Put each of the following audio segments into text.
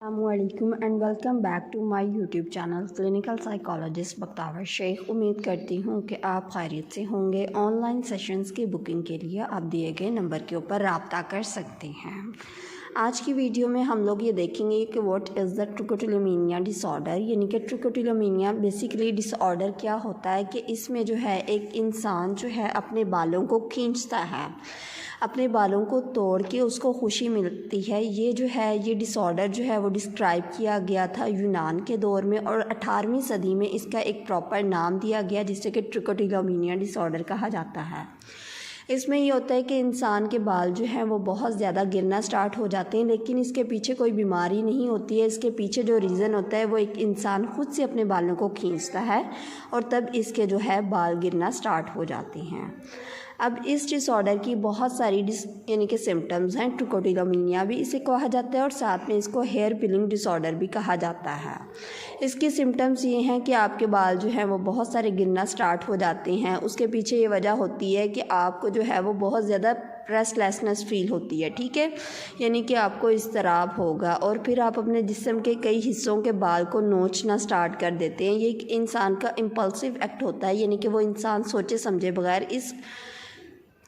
अस्सलामुअलैकुम and welcome back to my YouTube channel clinical psychologist Bakhtawar Sheikh. उम्मीद करती हूँ कि आप खैरियत से होंगे। ऑनलाइन सेशंस की बुकिंग के लिए आप दिए गए नंबर के ऊपर रब्ता कर सकते हैं। आज की वीडियो में हम लोग ये देखेंगे कि व्हाट इज़ द ट्रिकोटिलोमीनिया डिसऑर्डर, यानी कि ट्रिकोटिलोमीनिया बेसिकली डिसऑर्डर क्या होता है कि इसमें जो है एक इंसान जो है अपने बालों को खींचता है, अपने बालों को तोड़ के उसको खुशी मिलती है। ये जो है ये डिसऑर्डर जो है वो डिस्क्राइब किया गया था यूनान के दौर में और 18वीं सदी में इसका एक प्रॉपर नाम दिया गया जिसे कि ट्रिकोटिलोमीनिया डिसऑर्डर कहा जाता है। इसमें ये होता है कि इंसान के बाल जो हैं वो बहुत ज़्यादा गिरना स्टार्ट हो जाते हैं, लेकिन इसके पीछे कोई बीमारी नहीं होती है। इसके पीछे जो रीज़न होता है वो एक इंसान खुद से अपने बालों को खींचता है और तब इसके जो है बाल गिरना स्टार्ट हो जाते हैं। अब इस डिसऑर्डर की बहुत सारी यानी कि सिम्टम्स हैं। ट्रिकोटिलोमीनिया भी इसे कहा जाता है और साथ में इसको हेयर पिलिंग डिसऑर्डर भी कहा जाता है। इसकी सिम्टम्स ये हैं कि आपके बाल जो हैं वो बहुत सारे गिरना स्टार्ट हो जाते हैं। उसके पीछे ये वजह होती है कि आपको जो है वो बहुत ज़्यादा रेस्टलेसनेस फील होती है, ठीक है, यानी कि आपको इज़्तिराब होगा और फिर आप अपने जिस्म के कई हिस्सों के बाल को नोचना स्टार्ट कर देते हैं। ये एक इंसान का इम्पल्सिव एक्ट होता है, यानी कि वो इंसान सोचे समझे बगैर इस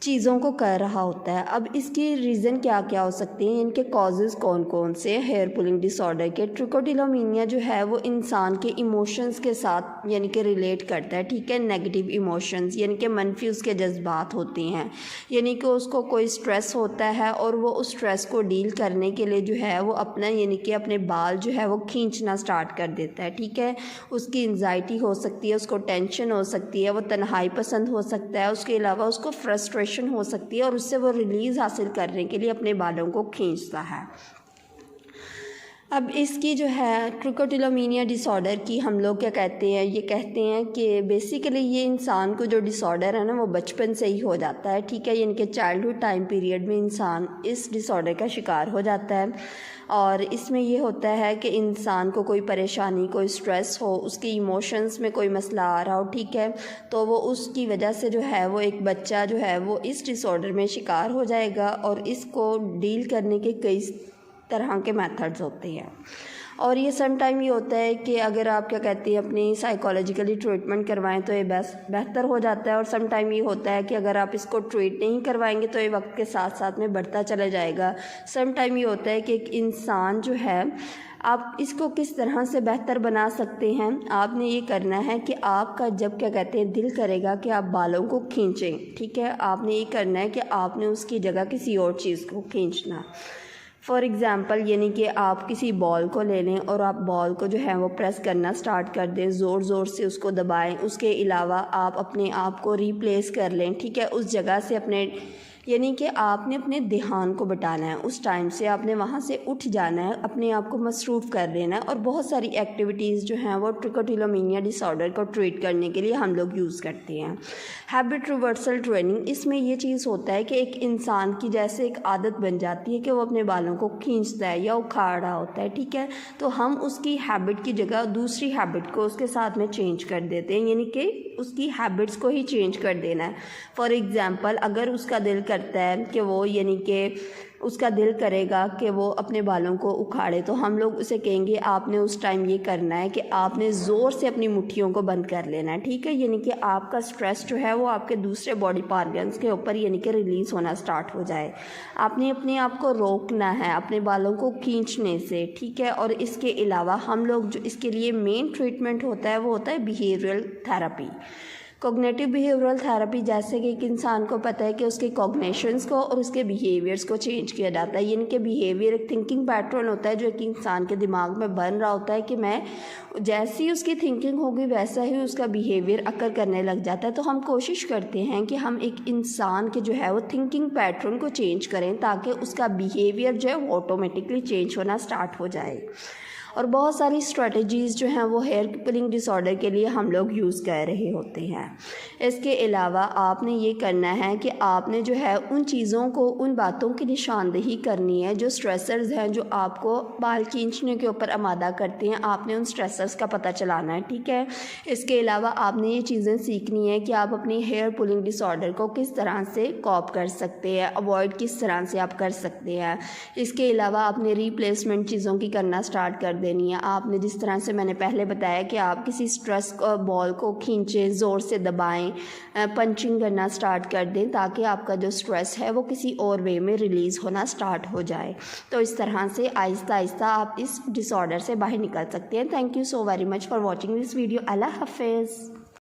चीज़ों को कर रहा होता है। अब इसकी रीज़न क्या क्या हो सकती हैं, इनके कॉजेज़ कौन कौन से हेयर पुलिंग डिसऑर्डर के। ट्रिकोटिलोमीनिया जो है वो इंसान के इमोशंस के साथ यानी कि रिलेट करता है, ठीक है। नेगेटिव इमोशंस यानी कि मनफी उसके जज्बात होते हैं, यानी कि उसको कोई स्ट्रेस होता है और वो उस स्ट्रेस को डील करने के लिए जो है वो अपना यानी कि अपने बाल जो है वो खींचना स्टार्ट कर देता है, ठीक है। उसकी एंजाइटी हो सकती है, उसको टेंशन हो सकती है, वो तन्हाई पसंद हो सकता है, उसके अलावा उसको फ्रस्ट्रेशन हो सकती है और उससे वो रिलीज़ हासिल करने के लिए अपने बालों को खींचता है। अब इसकी जो है ट्रिकोटिलोमीनिया डिसऑर्डर की हम लोग क्या कहते हैं, ये कहते हैं कि बेसिकली ये इंसान को जो डिसऑर्डर है ना वो बचपन से ही हो जाता है, ठीक है, यानी कि चाइल्डहुड टाइम पीरियड में इंसान इस डिसऑर्डर का शिकार हो जाता है। और इसमें ये होता है कि इंसान को कोई परेशानी, कोई स्ट्रेस हो, उसके इमोशंस में कोई मसला आ रहा हो, ठीक है, तो वो उसकी वजह से जो है वो एक बच्चा जो है वो इस डिसऑर्डर में शिकार हो जाएगा और इसको डील करने के कई तरह के मेथड्स होते हैं। और ये सम टाइम ये होता है कि अगर आप क्या कहते हैं अपनी साइकोलॉजिकली ट्रीटमेंट करवाएं तो ये बेहतर हो जाता है और सम टाइम ये होता है कि अगर आप इसको ट्रीट नहीं करवाएंगे तो ये वक्त के साथ साथ में बढ़ता चला जाएगा। सम टाइम ये होता है कि एक इंसान जो है आप इसको किस तरह से बेहतर बना सकते हैं, आपने ये करना है कि आपका जब क्या कहते हैं दिल करेगा कि आप बालों को खींचें, ठीक है, आपने ये करना है कि आपने उसकी जगह किसी और चीज़ को खींचना। फॉर एग्ज़ाम्पल यानी कि आप किसी बॉल को ले लें और आप बॉल को जो है वो प्रेस करना स्टार्ट कर दें, ज़ोर ज़ोर से उसको दबाएं। उसके अलावा आप अपने आप को रिप्लेस कर लें, ठीक है, उस जगह से अपने यानी कि आपने अपने ध्यान को बटाना है, उस टाइम से आपने वहाँ से उठ जाना है, अपने आप को मसरूफ़ कर लेना है। और बहुत सारी एक्टिविटीज़ जो हैं वो ट्रिकोटिलोमीनिया डिसऑर्डर को ट्रीट करने के लिए हम लोग यूज़ करते हैं। हैबिट रिवर्सल ट्रेनिंग, इसमें ये चीज़ होता है कि एक इंसान की जैसे एक आदत बन जाती है कि वो अपने बालों को खींचता है या उखाड़ रहा होता है, ठीक है, तो हम उसकी हैबिट की जगह दूसरी हैबिट को उसके साथ में चेंज कर देते हैं, यानी कि उसकी हैबिट्स को ही चेंज कर देना है। फॉर एग्ज़ाम्पल अगर उसका दिल करता है कि वो यानी कि उसका दिल करेगा कि वो अपने बालों को उखाड़े, तो हम लोग उसे कहेंगे आपने उस टाइम ये करना है कि आपने ज़ोर से अपनी मुट्ठियों को बंद कर लेना है, ठीक है, यानी कि आपका स्ट्रेस जो है वो आपके दूसरे बॉडी पार्टस के ऊपर यानी कि रिलीज़ होना स्टार्ट हो जाए। आपने अपने आप को रोकना है अपने बालों को खींचने से, ठीक है। और इसके अलावा हम लोग जो इसके लिए मेन ट्रीटमेंट होता है वो होता है behavioural therapy, cognitive behavioural therapy. जैसे कि एक इंसान को पता है कि उसके कॉग्निशंस को और उसके बिहेवियर्स को चेंज किया जाता है, यानी कि बिहेवियर एक थिंकिंग पैटर्न होता है जो एक इंसान के दिमाग में बन रहा होता है कि मैं जैसी उसकी थिंकिंग होगी वैसा ही उसका बिहेवियर अकर करने लग जाता है। तो हम कोशिश करते हैं कि हम एक इंसान के जो है वो थिंकिंग पैटर्न को चेंज करें ताकि उसका बिहेवियर जो है वो ऑटोमेटिकली चेंज होना स्टार्ट हो जाए। और बहुत सारी स्ट्रेटजीज़ जो हैं वो हेयर पुलिंग डिसऑर्डर के लिए हम लोग यूज़ कर रहे होते हैं। इसके अलावा आपने ये करना है कि आपने जो है उन चीज़ों को, उन बातों की निशानदेही करनी है जो स्ट्रेसर्स हैं, जो आपको बाल खींचने के ऊपर आमादा करते हैं। आपने उन स्ट्रेसर्स का पता चलाना है, ठीक है। इसके अलावा आपने ये चीज़ें सीखनी है कि आप अपनी हेयर पुलिंग डिसऑर्डर को किस तरह से कॉप कर सकते हैं, अवॉइड किस तरह से आप कर सकते हैं। इसके अलावा आपने रिप्लेसमेंट चीज़ों की करना स्टार्ट कर देनी है। आपने जिस तरह से मैंने पहले बताया कि आप किसी स्ट्रेस बॉल को खींचें, ज़ोर से दबाएं, पंचिंग करना स्टार्ट कर दें ताकि आपका जो स्ट्रेस है वो किसी और वे में रिलीज़ होना स्टार्ट हो जाए। तो इस तरह से आहिस्ता आहिस्ता आप इस डिसऑर्डर से बाहर निकल सकते हैं। Thank you so very much for watching this video. अल्लाह हाफिज़।